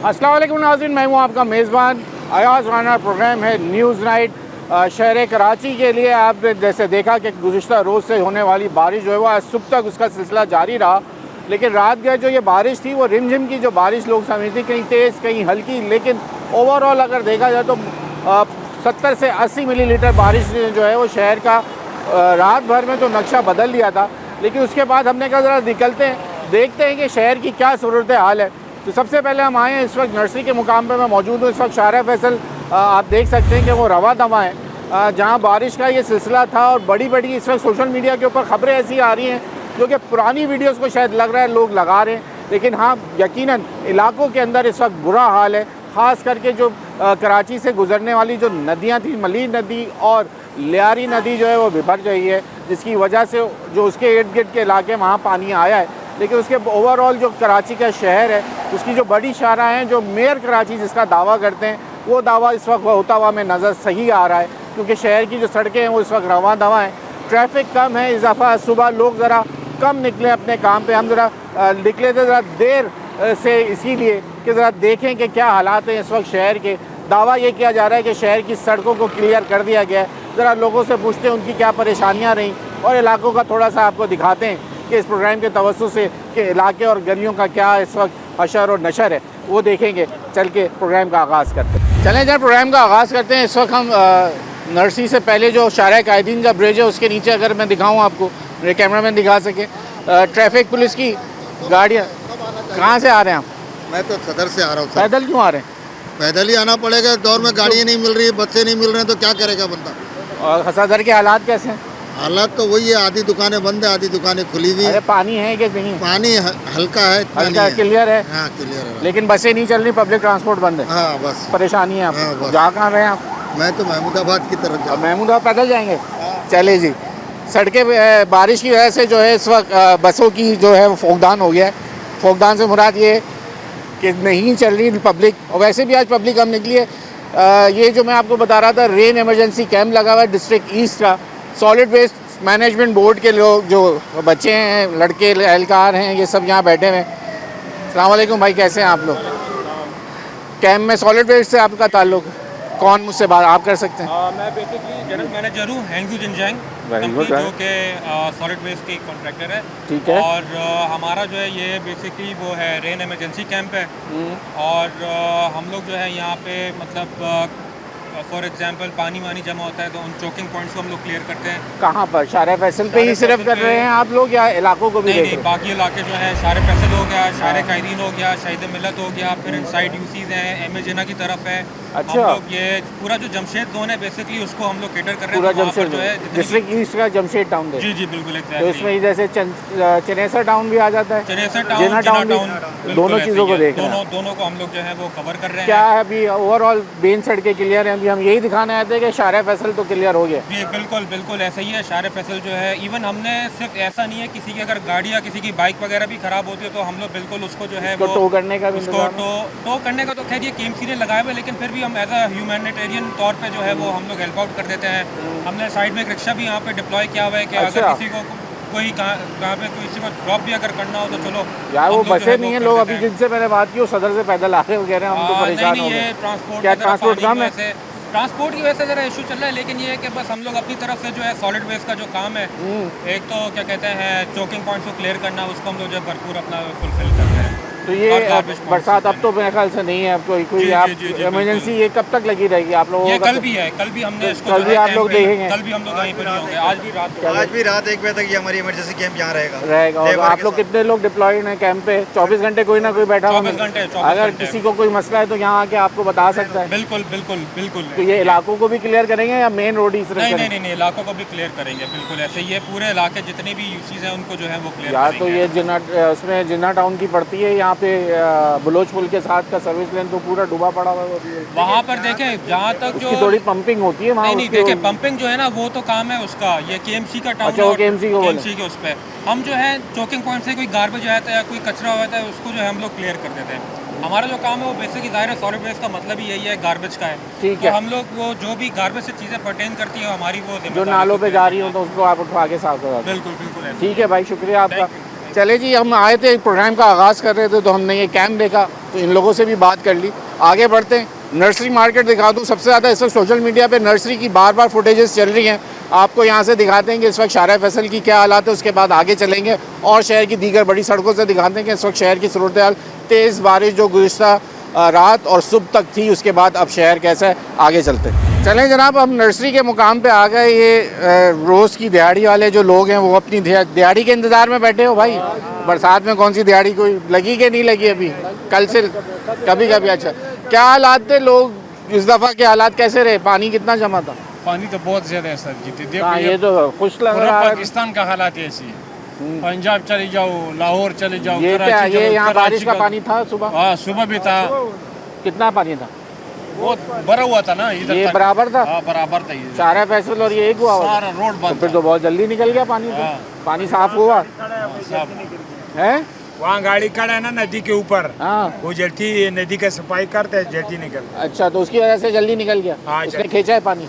अस्सलाम वालेकुम नाज़रीन, मैं हूँ आपका मेज़बान अयाज़ राना। प्रोग्राम है न्यूज़ नाइट। शहर कराची के लिए आपने जैसे देखा कि गुज़िश्ता रोज़ से होने वाली बारिश जो है वो आज सुबह तक उसका सिलसिला जारी रहा, लेकिन रात गए जो ये बारिश थी वो रिमझिम की जो बारिश लोग समझते कहीं तेज़ कहीं हल्की, लेकिन ओवरऑल अगर देखा जाए तो 70 से 80 मिलीलीटर बारिश जो है वो शहर का रात भर में तो नक्शा बदल दिया था। लेकिन उसके बाद हमने कहा ज़रा निकलते हैं, देखते हैं कि शहर की क्या सूरत हाल है। तो सबसे पहले हम आए हैं इस वक्त नर्सरी के मुकाम पे मैं मौजूद हूँ। इस वक्त शारा फैसल आप देख सकते हैं कि वो रवा दवा है जहाँ बारिश का ये सिलसिला था, और बड़ी बड़ी इस वक्त सोशल मीडिया के ऊपर ख़बरें ऐसी आ रही हैं जो कि पुरानी वीडियोस को शायद लग रहा है लोग लगा रहे हैं, लेकिन हाँ यकीनन इलाकों के अंदर इस वक्त बुरा हाल है। ख़ास करके जो कराची से गुज़रने वाली जो नदियाँ थी, मलीर नदी और लियारी नदी जो है वो बिभर रही है, जिसकी वजह से जो उसके इर्द गिर्द के इलाके वहाँ पानी आया है। लेकिन उसके ओवरऑल जो कराची का शहर है उसकी जो बड़ी शाहराह हैं, जो मेयर कराची जिसका दावा करते हैं, वो दावा इस वक्त होता हुआ हमें नज़र सही आ रहा है, क्योंकि शहर की जो सड़कें हैं वो इस वक्त रवां दवा हैं। ट्रैफिक कम है, इजाफा सुबह लोग ज़रा कम निकले अपने काम पे। हम ज़रा निकले थे ज़रा देर से इसीलिए कि ज़रा देखें कि क्या हालात हैं इस वक्त शहर के। दावा ये किया जा रहा है कि शहर की सड़कों को क्लियर कर दिया गया है। ज़रा लोगों से पूछते हैं उनकी क्या परेशानियाँ रहीं और इलाकों का थोड़ा सा आपको दिखाते हैं कि इस प्रोग्राम के तवज्जो से कि इलाके और गलियों का क्या इस वक्त हशर और नशर है, वो देखेंगे। चल के प्रोग्राम का आगाज़ करते हैं। चलें जब प्रोग्राम का आगाज़ करते हैं। इस वक्त हम नर्सरी से पहले जो शारा कायदीन का ब्रिज है उसके नीचे, अगर मैं दिखाऊँ आपको, मेरे कैमरामैन दिखा सके, ट्रैफिक पुलिस की गाड़ियाँ। कहाँ से आ रहे हैं आप? मैं तो सदर से आ रहा हूँ। पैदल क्यों आ रहे हैं? पैदल ही आना पड़ेगा, दौर में गाड़ियाँ नहीं मिल रही, बच्चे नहीं मिल रहे हैं, तो क्या करेगा बंदा। और सदर के हालात कैसे हैं? हालात तो वही है, आधी दुकानें बंद है, आधी दुकानें खुली हुई अरे है। पानी है कि नहीं? पानी हल्का है, इतना हल्का नहीं है। क्लियर है, हाँ क्लियर है। लेकिन बसें नहीं चल रही, पब्लिक ट्रांसपोर्ट बंद है। हाँ बस परेशानी है हाँ, आपको। बस। जा कहाँ रहे हैं आप? मैं तो महमूदाबाद की तरफ जा अब महमूदाबाद पैदल जाएंगे? चले जी। सड़कें बारिश की वजह से जो है इस वक्त बसों की जो है वो फोकदान हो गया है। फोकदान से मुराद ये कि नहीं चल रही पब्लिक, और वैसे भी आज पब्लिक कम निकली है। ये जो मैं आपको बता रहा था, रेन इमरजेंसी कैंप लगा हुआ है डिस्ट्रिक्ट ईस्ट का। सॉलिड वेस्ट मैनेजमेंट बोर्ड के लोग जो बच्चे हैं, लड़के एहलकार हैं, ये सब यहाँ बैठे हुए हैं। अस्सलाम वालेकुम भाई, कैसे हैं आप लोग? कैंप में सॉलिड वेस्ट से आपका ताल्लुक? कौन मुझसे बात आप कर सकते हैं? मैं बेसिकली जनरल मैनेजर हूँ हैंगू जिनजैंग Very कंपनी, good, जो कि सॉलिड वेस्ट की कॉन्ट्रैक्टर है। ठीक है। और हमारा जो है ये बेसिकली वो है रेन इमरजेंसी कैंप है। और हम लोग जो है यहाँ पे मतलब फॉर एग्जांपल पानी वानी जमा होता है तो उन चोकिंग पॉइंट्स को हम लोग क्लियर करते हैं। कहाँ पर? शारा फैसल पे ही शारा सिर्फ फैसल कर पे- रहे हैं आप लोग या इलाकों को भी नहीं देख नहीं, रहे हैं? बाकी इलाके जो है शारे फैसल हो गया, शारे कायदीन हो गया, शहीद मिलत हो गया, फिर इनसाइड यूसीज हैं, एम ए जिना की तरफ है। अच्छा। हम लोग ये पूरा जो जमशेद जोन है बेसिकली उसको हम लोग केटर कर रहे पूरा हैं। तो वहाँ पर जमशेद जो है जितनी- डिस्ट्रिक्ट ईस्ट का जमशेद टाउन दे। जी जी बिल्कुल तो एग्जैक्टली। इसमें जैसे चनेसर टाउन भी आ जाता है, चनेसर टाउन, जिना जिना टाउन भी, बिल्कुल दोनों ऐसे चीज़ों ही को है। देख रहे हैं। दोनों को हम लोग जो है वो कवर कर रहे क्या हैं। है अभी ओवरऑल मेन सड़कें क्लियर हैं? अभी हम यही दिखाने आए थे कि शारा फैसल तो क्लियर हो गया। जी बिल्कुल बिल्कुल ऐसा ही है। शारे फैसल जो है, इवन हमने सिर्फ ऐसा नहीं है, किसी की अगर गाड़ी या किसी की बाइक वगैरह भी खराब होती है तो हम लोग बिल्कुल उसको जो है उसको टो करने का भी उसको इंतजाम है? टो करने का तो खैर ये केएमसी ने लगाया हुआ है, लेकिन फिर भी हम एज अ ह्यूमैनिटेरियन तौर पे जो है वो हम लोग हेल्प आउट कर देते हैं। हमने साइड में एक रिक्शा भी यहाँ पे डिप्लॉय किया हुआ है कि अच्छा। अगर किसी को कोई कहाँ पे किसी को ड्रॉप भी अगर करना हो तो चलो यार वो हम लोग जो बसें है नहीं वो है, कर लोग देते अभी हैं। जिनसे मैंने बात की वो सदर से पैदल आ रहे हैं, वो कह रहे हैं हम तो परेशान हो नहीं गए। ये ट्रांसपोर्ट क्या की तरफ ट्रांसपोर्ट आने कम की है? वजह से ट्रांसपोर्ट की वजह से ज़रा इशू चल रहा है, लेकिन ये है कि बस हम लोग अपनी तरफ से जो है सॉलिड वेस्ट का जो काम है, एक तो क्या कहते हैं चोकिंग पॉइंट्स को क्लियर करना, उसको हम लोग जो है भरपूर अपना फुलफिल कर रहे हैं। तो ये और garbage points बरसात अब भी तो मेरे ख्याल से नहीं है, अब कोई जी, आप जी, जी, इमरजेंसी बिल्कुल। ये कब तक लगी रहेगी आप लोगों ये का? कल भी है, कल भी हमने इसको कल जो भी है आप कैंप लोग पे- देखेंगे? कल भी हम लोग यहीं पर ही होंगे, आज भी रात को। आज भी रात 1 बजे तक ये हमारी इमरजेंसी कैंप यहाँ रहेगा। रहेगा। और लेबर आप के लोग साथ। कितने लोग डिप्लॉयड हैं कैंप पे? 24 घंटे कोई ना कोई बैठा हुआ 24 मिले? घंटे, 24 अगर घंटे। किसी को कोई मसला है तो यहाँ आके आपको बता सकता है? बिल्कुल बिल्कुल बिल्कुल। तो ये इलाकों को भी क्लियर करेंगे या मेन रोड ही सिर्फ नहीं नहीं करेंगे? नहीं नहीं, इलाकों को भी क्लियर करेंगे, बिल्कुल ऐसे ही है। पूरे इलाके जितने भी यूसीज हैं उनको जो है वो क्लियर यार करेंगे। तो ये जिन्ना उसमें जिन्ना टाउन की पड़ती है यहाँ पे, बलोच पुल के साथ का सर्विस लेन तो पूरा डूबा पड़ा हुआ है। वहाँ पर देखें जहाँ तक जो उसकी थोड़ी पंपिंग होती है वहाँ। नहीं देखें, पंपिंग जो है ना वो तो काम है उसका, ये केएमसी का टाउन अच्छा, वो KMC को बोले। केएमसी के उस पर हम जो है चोकिंग पॉइंट से कोई गार्बेज आता है या कोई कचरा होता है उसको जो है हम लोग क्लियर कर देते हैं। हमारा जो काम है वो बेसिकली ज़ाहिर है सॉलिड वेस्ट का मतलब ही यही है, गार्बेज का है। ठीक तो है। हम लोग वो जो भी गार्बेज से चीज़ें पर्टेन करती हैं हमारी वो जो जिम्मेदारी नालों पे होती जा है। रही हो तो उसको आप उठवा के साफ करा दें। बिल्कुल बिल्कुल ऐसे। ठीक है भाई, शुक्रिया आपका। चले जी, हम आए थे प्रोग्राम का आगाज़ कर रहे थे तो हमने ये कैंप देखा, तो इन लोगों से भी बात कर ली। आगे बढ़ते हैं, नर्सरी मार्केट दिखा दूँ। सबसे ज़्यादा इस वक्त सोशल मीडिया पे नर्सरी की बार बार फुटेजेस चल रही हैं। आपको यहाँ से दिखाते हैं कि इस वक्त शारा फैसल की क्या हालात है, उसके बाद आगे चलेंगे और शहर की दीगर बड़ी सड़कों से दिखाते हैं कि इस वक्त शहर की सूरत हाल। तेज़ बारिश जो गुज़िश्ता रात और सुबह तक थी, उसके बाद अब शहर कैसा है, आगे चलते हैं। चलें जनाब, हम नर्सरी के मुकाम पे आ गए। ये रोज़ की दिहाड़ी वाले जो लोग हैं वो अपनी दिहाड़ी के इंतज़ार में बैठे हो भाई। बरसात में कौन सी दिहाड़ी कोई लगी कि नहीं लगी अभी, कल से कभी कभी। अच्छा, क्या हालात थे लोग इस दफ़ा के हालात कैसे रहे, पानी कितना जमा था? पानी तो बहुत ज्यादा है सर जी। देखो हाँ, ये तो खुश लग रहा है। पाकिस्तान का हालात ऐसी, पंजाब चले जाओ, लाहौर चले जाओ, ये क्या, कराची ये जाओ, यहाँ बारिश का कराची पानी था सुबह? हाँ, सुबह भी था। कितना पानी था? बहुत भरा हुआ था ना इधर ये तक। बराबर था? हाँ, बराबर था ये। शारा फैसल और ये एक हुआ होगा? सारा रोड तो बंद फिर था। तो बहुत जल्दी निकल गया पानी। तो हाँ। पानी साफ हुआ सब है? वहाँ गाड़ी खड़ा है ना नदी के ऊपर, हाँ। वो जल्दी नदी का सफाई करते हैं, जल्दी निकल। अच्छा, तो उसकी वजह से जल्दी निकल गया। हाँ, उसने जल्दी। खींचा है पानी।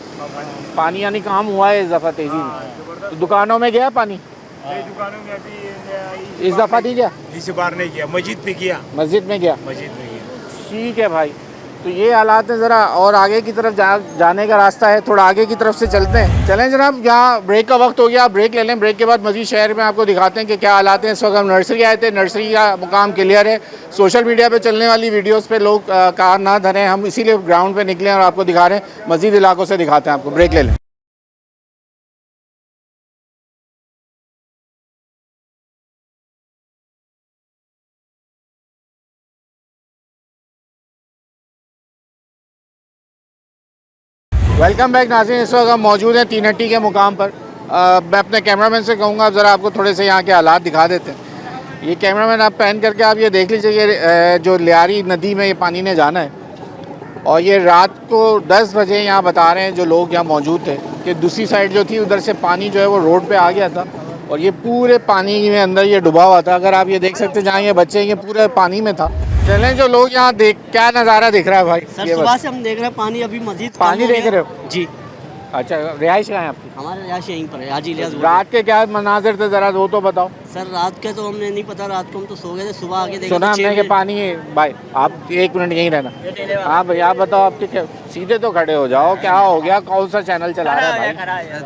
पानी यानी काम हुआ है इस दफ़ा तेज़ी में। तो दुकानों में गया पानी दुकानों में अभी इस दफ़ा? नहीं गया, इस बार नहीं किया, मस्जिद पे किया, मस्जिद में गया। मस्जिद में किया। ठीक है भाई, तो ये हालात है। ज़रा और आगे की तरफ जाने का रास्ता है, थोड़ा आगे की तरफ से चलते हैं। चलें जनाब, यहाँ ब्रेक का वक्त हो गया, आप ब्रेक ले लें। ब्रेक के बाद मज़ीद शहर में आपको दिखाते हैं कि क्या हालात हैं। इस वक्त हम नर्सरी आए थे, नर्सरी का मुकाम क्लियर है। सोशल मीडिया पे चलने वाली वीडियोस पे लोग कार ना धरें, हम इसीलिए ग्राउंड पे निकले और आपको दिखा रहे हैं। मज़ीद इलाकों से दिखाते हैं आपको। ब्रेक ले लें। वेलकम बैक नाज़रीन, इस वक्त हम मौजूद हैं तीन हट्टी के मुकाम पर। मैं अपने कैमरामैन से कहूँगा अब ज़रा आपको थोड़े से यहाँ के हालात दिखा देते हैं। ये कैमरामैन आप पैन करके आप ये देख लीजिए, ये जो लियारी नदी में ये पानी ने जाना है और ये रात को 10 बजे यहाँ बता रहे हैं जो लोग यहाँ मौजूद थे कि दूसरी साइड जो थी उधर से पानी जो है वो रोड पर आ गया था और ये पूरे पानी में अंदर ये डूबा हुआ था। अगर आप ये देख सकते जहाँ ये बच्चे ये पूरे पानी में था। चलें, जो लोग यहाँ देख, क्या नज़ारा दिख रहा है भाई? सर ये सुबह से हम देख रहे हैं पानी अभी मजीद कम पानी हो देख गया। रहे हो? जी, अच्छा, रिहाइश कहाँ है आपकी? हमारे रिहायश यहीं पर है, हाजी इलियास रोड। रात के क्या मनाजिर थे, ज़रा वो तो बताओ। सर रात के तो हमने नहीं पता, रात को हम तो सो गए थे, सुबह आके देखा सुना तो हमने कि पानी है। भाई आप 1 मिनट यहीं रहना। हाँ भाई, आप बताओ, आपके क्या, सीधे तो खड़े हो जाओ, क्या हो गया, कौन सा चैनल चला रहा है भाई?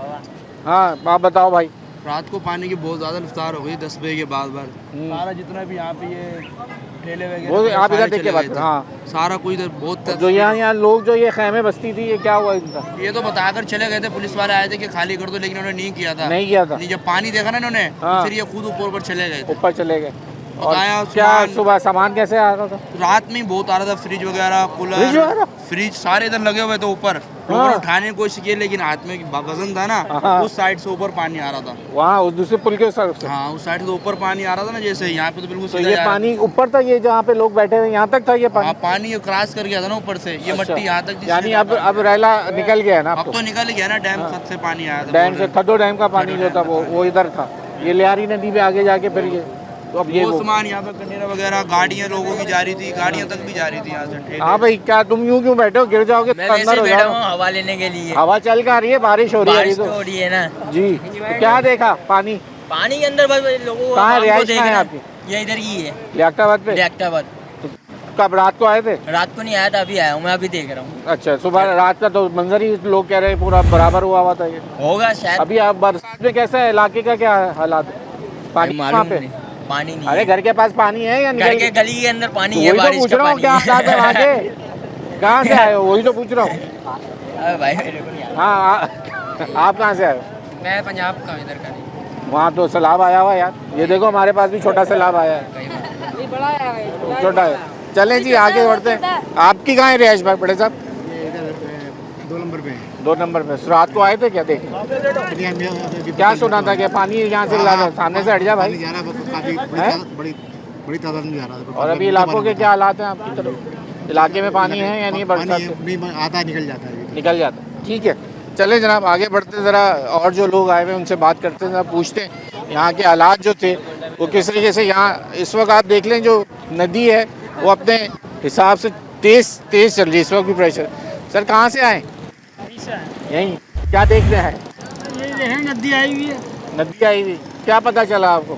हाँ, आप बताओ भाई। रात को पानी की बहुत ज़्यादा रफ्तार हो गई, 10 बजे के बाद सारा जितना भी यहाँ पे ये ठेले वो वगैरह आप इधर सारे देख के चले बात गए करो। थे। हाँ, सारा कोई इधर बहुत जो यहाँ लोग जो ये खैमे बस्ती थी, ये क्या हुआ इनका? ये तो बताकर चले गए थे, पुलिस वाले आए थे कि खाली कर दो, लेकिन उन्होंने नहीं किया था। नहीं किया था? नहीं, जब पानी देखा ना इन्होंने हाँ। फिर ये खुद ऊपर चले गए थे। ऊपर चले गए। और बताया क्या सामान- सुबह सामान कैसे आ रहा था? रात में ही बहुत आ रहा था, फ्रिज वगैरह, फ्रिज कूलर, वगैरह? फ्रिज सारे इधर लगे हुए थे ऊपर। हाँ। लोगों ने उठाने की कोशिश की, लेकिन हाथ में वजन था ना, हाँ। उस साइड से ऊपर पानी आ रहा था। वहाँ उस दूसरे पुल के उस तरफ से? हाँ, उस साइड से ऊपर पानी आ रहा था ना, जैसे यहाँ पे तो बिल्कुल तो सीधा ये जा रहा था। पानी ऊपर था, ये जहाँ पे लोग बैठे हुए यहाँ तक था ये हाँ, पानी? पानी क्रॉस कर गया था ना ऊपर से, ये अच्छा। मट्टी यहाँ तक थी, यानी सीधे अब रैला निकल गया है ना अब आपको? तो निकल ही गया ना, डैम खत से पानी आया था। डैम से, खदो डैम का पानी जो था वो इधर था। ये लियारी नदी पे आगे जाके फिर ये, तो अब ये वो सामान यहाँ पे कंटेनर वगैरह, गाड़ियाँ लोगों की जा रही थी, गाड़ियाँ तक भी जा रही थी यहाँ से ठेले। हाँ भाई, क्या तुम यूं क्यों बैठे हो, गिर जाओगे तो अंदर हो जाओ। हवा लेने के लिए। हवा चल का रही है, बारिश हो रही है बारिश अभी तो हो रही है ना जी। तो क्या देखा पानी? पानी के अंदर बस लोगों को कहाँ आवाम को रिहाइश देख कहाँ है रहे आपकी? हैं। ये इधर ही है, लियाकताबाद पे? लियाकताबाद। कब रात को आए थे? रात को नहीं आया था, अभी आया हूँ मैं, अभी देख रहा हूँ। अच्छा, सुबह रात का तो मंजर ही लोग कह रहे हैं पूरा बराबर हुआ हुआ था ये। होगा शायद। अभी आप बरसात में कैसा है, इलाके का क्या हालात है? पानी वहाँ मालूम पे? नहीं, पानी नहीं अरे है। घर के पास पानी है या घर निकल के गली के अंदर पानी तो है, वही तो बारिश पूछ का रहा हूँ, पानी क्या हालात है वहाँ है। के? कहाँ से आए हो, वही तो पूछ रहा हूँ। अरे भाई मेरे को नहीं आता। हाँ, आप कहाँ से आए हो? मैं पंजाब का, इधर का नहीं। वहाँ तो सैलाब आया हुआ यार, ये देखो हमारे पास भी छोटा सैलाब आया है। छोटा है। चलें जी, आगे बढ़ते हैं। आपकी कहाँ है रिहाइश भाई बड़े साहब? 2 नंबर पे 2 नंबर में। रात को आए थे क्या देखने? है। क्या सुना था कि पानी यहाँ से सामने से हट जा भाई? जा रहा है, काफी हैं? बड़ी तादाद में जा रहा है। और अभी इलाकों के क्या हालात हैं आपकी तरफ? इलाके में पानी है या नहीं? बरसात से नहीं आता है, निकल जाता है। निकल जाता है। ठीक है, चले जनाब, आगे बढ़ते ज़रा और जो लोग आए हुए हैं उनसे बात करते हैं, ज़रा पूछते हैं यहाँ के हालात जो थे वो किस तरीके से। यहाँ इस वक्त आप देख लें जो नदी है वो अपने हिसाब से तेज़ चल रही है इस वक्त भी प्रेशर। सर कहाँ से आए? यहीं। क्या देखते हैं? ये नदी आई हुई है, नदी आई हुई, क्या पता चला आपको?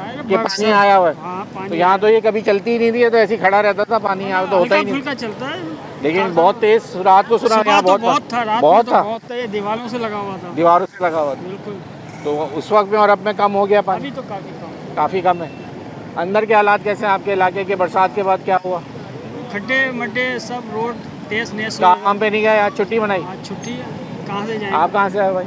कि पानी आया हुआ है? हाँ तो यहाँ तो ये कभी चलती ही नहीं थी, ये तो ऐसे ही खड़ा रहता था, पानी यहाँ तो होता ही नहीं। फुल्का चलता है, लेकिन बहुत तेज रात को सुना सुबह यहाँ तो बहुत बहुत था, रात बहुत में तो था, बहुत था, ये दीवारों से लगा हुआ था दीवारों से लगा हुआ था। बिल्कुल। तो उस वक्त में और अब में कम हो गया पानी? अभी तो काफी कम, काफ़ी कम है। अंदर के हालात कैसे हैं आपके इलाके के? बरसात के बाद क्या हुआ? खड्डे मड्डे सब, रोड तेज नेस। काम पे नहीं गए आज, छुट्टी बनाई? आज छुट्टी है, कहाँ से जाएंगे? आप कहाँ से आए भाई?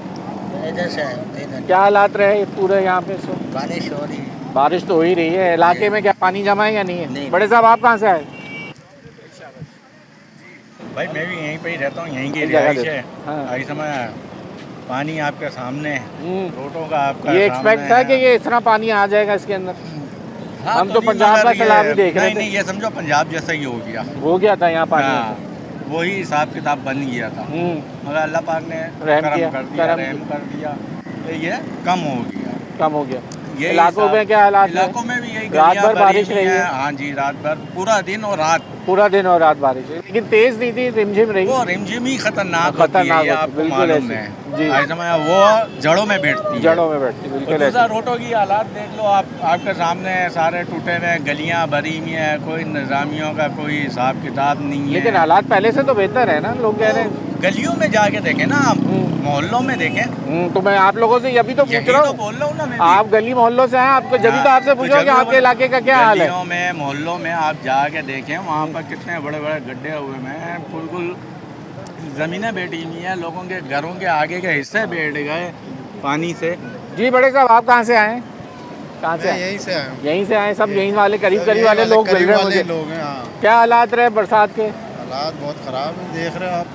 इधर से इधर क्या हालात रहे पूरे यहाँ पे? सो बारिश हो रही बारिश तो हो ही रही है, इलाके में क्या पानी जमा है या नहीं है? नहीं। बड़े साहब आप कहाँ से आए? भाई मैं भी यहीं पे ही रहता हूँ, यहीं की जगह रिहाइश देते। है। हाँ। इस समय पानी आपके सामने है, हम्म। रोडों का आपका ये सामने एक्सपेक्ट था है। कि ये इतना पानी आ जाएगा इसके अंदर? हाँ, हम तो नहीं, पंजाब का मगर ये- सैलाब ही देख रहे नहीं थे। नहीं, ये समझो पंजाब जैसा ही हो गया। हो गया था यहाँ पानी। हाँ, वही हिसाब किताब बन गया था, हम्म, मगर अल्लाह पाक ने रहम किया, करम कर दिया, करम रहम कर दिया, तो ये कम हो गया। कम हो गया। ये इलाकों हिसाब- में क्या हालात है? इलाकों में भी यही रात गलियां भर भरी बारिश हुई रही है? हैं। हाँ जी, रात भर, पूरा दिन और रात, पूरा दिन और रात बारिश है, लेकिन तेज नहीं थी, रिमझिम रही। वो रिमझिम ही खतरनाक खतरनाक होती है, ये होती, आपको बिल्कुल मालूम ऐसी। है। जी। ऐसे में वो जड़ों में बैठती है। जड़ों में बैठती, और बिल्कुल दूसरा ऐसे। रोडों की हालात देख लो आप, आपके सामने सारे टूटे हुए, गलियां भरी हुई हैं, कोई इंतजामियों का कोई हिसाब किताब नहीं है। लेकिन हालात पहले से तो बेहतर है ना, लोग कह रहे हैं। गलियों में जाके देखें ना आप, मोहल्लों में देखें। तो मैं आप लोगों से अभी तो पूछ यही रहा तो हूँ, बोल रहा हूँ ना मैं भी। आप गली मोहल्लों से हैं, आपको जब तो आपसे पूछो कि आपके इलाके का क्या हाल है। गलियों में, मोहल्लों में आप जाके देखें, वहाँ पर कितने बड़े बड़े गड्ढे हुए हैं, बिल्कुल ज़मीनें बैठी हुई हैं, लोगों के घरों के आगे के हिस्से बैठ गए पानी से। जी बड़े साहब आप कहाँ से आए हैं? कहाँ से आए? यहीं से आए हैं। यहीं से आए, सब यहीं वाले करीब सब करीब यही वाले लोग मिल करीब रहे हैं वाले मुझे। लोग हैं। हाँ, क्या हालात रहे बरसात के? हालात बहुत खराब हैं, देख रहे हो आप।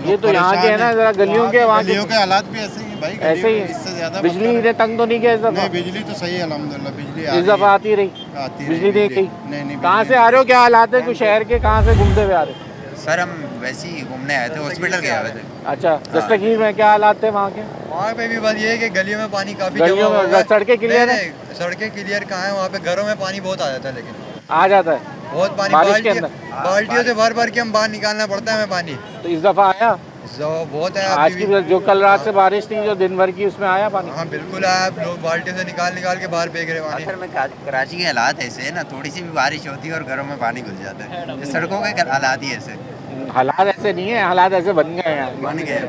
ये लोग तो यहाँ के है परेशान ना, हैं। जरा गलियों के वहाँ गलियों के के हालात भी ऐसे ही हैं भाई, गलियों ऐसे ही में इससे ज्यादा है। बिजली ने तंग तो नहीं किया इस नहीं, दफा? बिजली तो सही है अल्हम्दुलिल्लाह, बिजली आ इस रही दफा है। आती रही? आती है बिजली नहीं गई? नहीं नहीं, कहाँ बिजली से आ रहे हो? क्या हालात है? कुछ शहर के कहाँ से घूमते हुए आ रहे हो? सर हम वैसे ही घूमने आए थे, हॉस्पिटल गए हुए थे। अच्छा, दस्तगीर में क्या हालात थे वहाँ के? वहाँ पे भी बात ये है कि गलियों में पानी काफी गलियों जमा में हुआ है। सड़कें क्लियर है? नहीं, सड़कें क्लियर कहाँ है, वहाँ पे घरों में पानी बहुत आ जाता है, लेकिन आ जाता है बहुत पानी, बारिश के बाल्टियों से भर भर के हम बाहर निकालना पड़ता है हमें पानी। तो इस दफा आया? बहुत है आज अभी की भी। जो कल रात से बारिश थी, जो दिन भर की, उसमें आया पानी? हाँ बिल्कुल आया, आप लोग बाल्टियों से निकाल निकाल के बाहर फेंक रहे पानी। असल में कराची के हालात ऐसे है ना, थोड़ी सी भी बारिश होती है और घरों में पानी घुस जाता है। ये सड़कों के हालात ही ऐसे हालात ऐसे नहीं है, हालात ऐसे बन गए हैं। बन गए,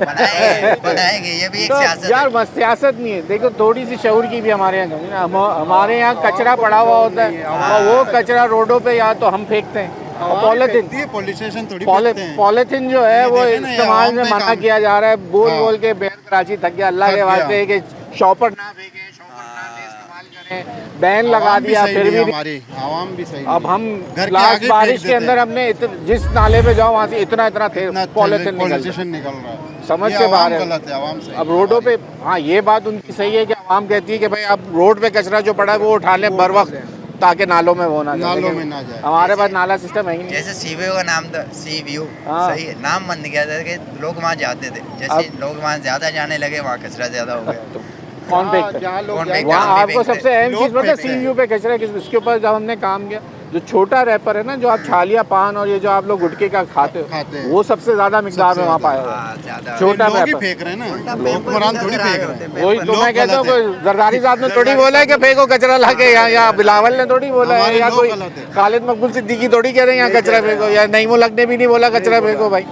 बनाएंगे, ये भी एक तो सियासत यार है। बस सियासत नहीं है, देखो थोड़ी सी शऊर की भी हमारे यहाँ कमी है। हमारे यहाँ कचरा पड़ा हुआ होता है और वो कचरा रोडों पे या तो हम फेंकते हैं, और पॉलिथीन पुलिस स्टेशन थोड़ी फेंकते हैं। पॉलिथीन जो है वो देखे ना, ये इस्तेमाल आवाम में पे मना काम- किया जा रहा है। बोल हाँ। बोल के बैन कराची थक गया, अल्लाह थक के गया। वास्ते कि शॉपर ना फेंके, शॉपर ना इस्तेमाल करें, बैन लगा आवाम भी दिया, सही फिर नहीं भी है नहीं। हमारी आवाम भी सही अब नहीं हम है। घर के लास्ट आगे बारिश फेंक के देते अंदर हैं। हमने जिस नाले पे जाओ वहाँ से इतना थे इतना पॉलिथीन निकल पॉलिटिशियन निकल रहा है, समझ ये से आवाम बाहर है। गलत है, आवाम सही अब है रोडों पे हमारी। हाँ ये बात उनकी सही है कि आवाम कहती है कि भाई अब रोड पे कचरा जो पड़ा है वो उठा लें बर वक्त, ताकि नालों में वो ना जाए। नालों लेकिन में ना जाए। हमारे पास नाला सिस्टम है ही नहीं। जैसे सी व्यू का नाम था, सी व्यू हाँ। सही है, नाम बन गया था कि लोग वहाँ जाते थे, जैसे लोग वहाँ ज्यादा जाने लगे, वहाँ कचरा ज्यादा हो गया। कौन फेंकता है? जहाँ लोग कौन जाएंगे, फेंकता है? वहाँ हम भी आपको फेंकते सबसे अहम लोग चीज़ पता है, फेंकते हैं। सीयू पे कचरा किस उसके ऊपर जब हमने काम किया, जो छोटा रैपर है ना, जो आप छालिया पान और ये जो आप लोग गुटखे का खाते खाते हो, हैं। वो सबसे ज्यादा मिकदार में वहाँ पाया हुआ है। हाँ, ज्यादा छोटा लोग ही रैपर। फेंक रहे हैं ना, लोग कुरान थोड़ी फेंक रहे हैं। वही तो लोग मैं कहता हूँ, गलत है। कोई जरदारी साहब ने थोड़ी बोला है कि फेंको कचरा ला के यहाँ, या बिलावल ने थोड़ी बोला है, हमारे या लोग कोई गलत है। खालिद मकबूल सिद्दीकी थोड़ी कह रहे हैं यहाँ कचरा फेंको, या नईमुल हक ने भी नहीं बोला कचरा फेंको भाई।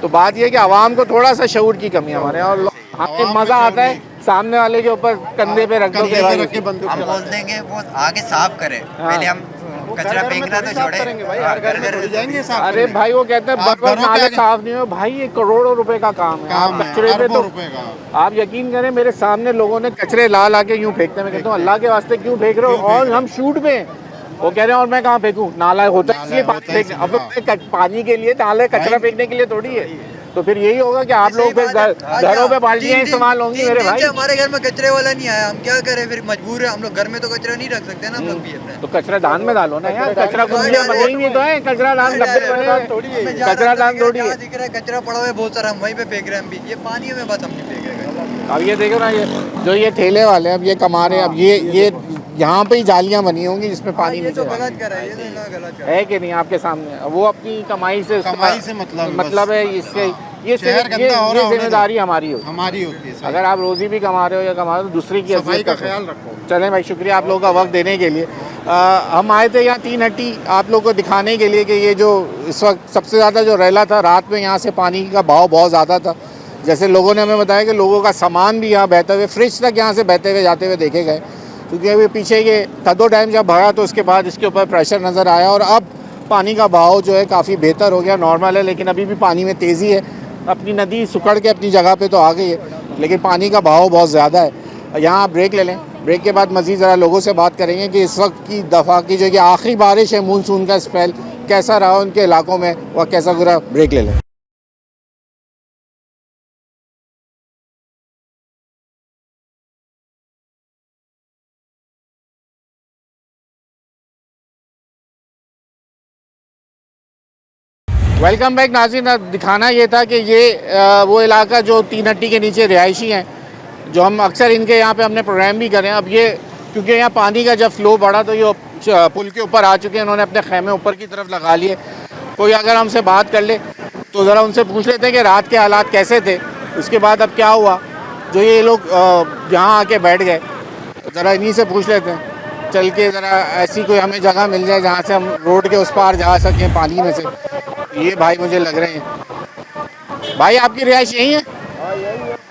तो बात ये है कि आवाम को थोड़ा सा शऊर की कमी है हमारे यहाँ, और हमें आवाम में मजा शऊर आता है नहीं। सामने वाले के ऊपर कंधे पे रख दो कंधे के पे भाई रख के बंदूक हम चला बोल देंगे वो आगे साफ करें, हाँ। पहले हम कचरा फेंकना तो छोड़े। थोड़ी जाएंगे साफ अरे करने। भाई वो कहते हैं आप बर घरों के नाले आगे- साफ नहीं हो भाई, ये करोड़ों रुपए का काम है। काम आप है, कचरे पे अरबों तो रुपए का। आप यकीन करें, मेरे सामने लोगों ने कचरे ला ला के यूं फेंकते हैं। मैं कहता हूँ अल्लाह के वास्ते क्यों फेंक रहे हो, और हम शूट में हैं। वो कह रहे हैं और मैं कहाँ फेंकूं, नाला होता है इसलिए पानी फेंकने, अब पानी के लिए नाले कचरा फेंकने के लिए थोड़ी है। तो फिर यही होगा कि आप लोग फिर घरों पे बाल्टियाँ इस्तेमाल होंगी मेरे भाई। हमारे घर में कचरे वाला नहीं आया, हम क्या करें, फिर मजबूर है, हम लोग घर में तो कचरा नहीं रख सकते ना हम लोग भी अपने। तो कचरा दान में डालो ना यार, कचरा कुंडियाँ बनी हुई तो है, कचरा दान डब्बे बने हुए हैं। कचरा दान थोड़ी है। दिख रहा है कचरा पड़ा हुआ है बहुत सारा, हम वहीं पे फेंक रहे हैं हम भी, ये पानी में बस हम नहीं फेंक रहे। अब ये देखो ना, ये जो ये ठेले वाले हैं, अब ये कमा रहे हैं, अब ये यहाँ पे ही जालियाँ बनी होंगी जिसमें पानी ये तो नीचे गलत कर रहा है, ये तो ना गलत कर रहा है कि नहीं आपके सामने। वो अपनी कमाई से कमाई से मतलब है इसके, ये शहर गंदा हो रहा है, जिम्मेदारी हमारी हो। हमारी होती है। अगर आप रोजी भी कमा रहे हो या कमा रहे हो, दूसरी की सफाई अज़ियत का कर ख्याल रखो। चलें भाई, शुक्रिया आप लोगों का वक्त देने के लिए। हम आए थे यहाँ तीन हट्टी आप लोगों को दिखाने के लिए कि ये जो इस वक्त सबसे ज़्यादा जो रैला था, रात में यहाँ से पानी का बहाव बहुत ज़्यादा था। जैसे लोगों ने हमें बताया कि लोगों का सामान भी यहाँ बहते हुए, फ्रिज तक यहाँ से बहते हुए जाते हुए देखे गए, क्योंकि अभी पीछे ये तदो डैम जब भरा तो उसके बाद इसके ऊपर प्रेशर नज़र आया और अब पानी का बहाव जो है काफ़ी बेहतर हो गया, नॉर्मल है, लेकिन अभी भी पानी में तेज़ी है। अपनी नदी सुकड़ के अपनी जगह पे तो आ गई है, लेकिन पानी का बहाव बहुत ज़्यादा है। यहाँ आप ब्रेक ले लें, ब्रेक के बाद मज़ीद ज़रा लोगों से बात करेंगे कि इस वक्त की दफ़ा की जो ये आखिरी बारिश है मानसून का स्पेल कैसा रहा उनके इलाकों में वह कैसा गुजरा। ब्रेक ले लें। वेलकम बैक नाज़रीन। दिखाना ये था कि ये वो इलाका जो तीन हट्टी के नीचे रिहायशी हैं, जो हम अक्सर इनके यहाँ पे हमने प्रोग्राम भी करें। अब ये क्योंकि यहाँ पानी का जब फ्लो बढ़ा तो ये पुल के ऊपर आ चुके हैं, उन्होंने अपने खैमे ऊपर की तरफ लगा लिए। कोई अगर हमसे बात कर ले तो ज़रा उनसे पूछ लेते हैं कि रात के हालात कैसे थे, उसके बाद अब क्या हुआ जो ये लोग यहाँ आके बैठ गए। ज़रा इन्हीं से पूछ लेते हैं चल के, ज़रा ऐसी कोई हमें जगह मिल जाए जहाँ से हम रोड के उस पार जा सकें पानी में से। ये भाई मुझे लग रहे हैं। भाई आपकी रिहाइश यही है?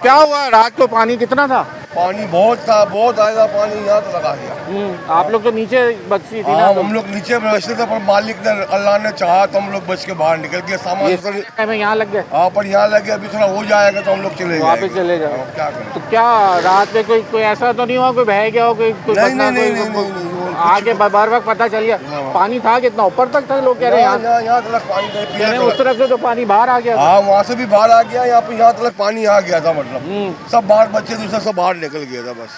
क्या हुआ रात को पानी कितना था? पानी बहुत था, बहुत आएगा पानी, यहाँ तो लगा दिया। आप लोग तो नीचे बची थी ना? हम लोग नीचे बचते थे, पर मालिक ने अल्लाह ने चाहा तो हम लोग बच के बाहर निकल गए। सामान में यहाँ लग गए? हाँ, पर यहाँ लग गया, अभी थोड़ा हो जाएगा तो हम लोग चले वापस चले जाओ। क्या करें? तो क्या रात में कोई ऐसा तो नहीं हुआ, कोई बह गया हो, कोई आगे बार वक्त पता चल गया? पानी था कितना ऊपर तक था? लोग कह रहे हैं यहाँ तक पानी, उस तरफ से तो पानी बाहर आ गया। हाँ, वहाँ से भी बाहर आ गया, यहाँ पे यहाँ तक पानी आ गया था। मतलब सब बाहर बच्चे दूसरे सब बाहर निकल गया था। बस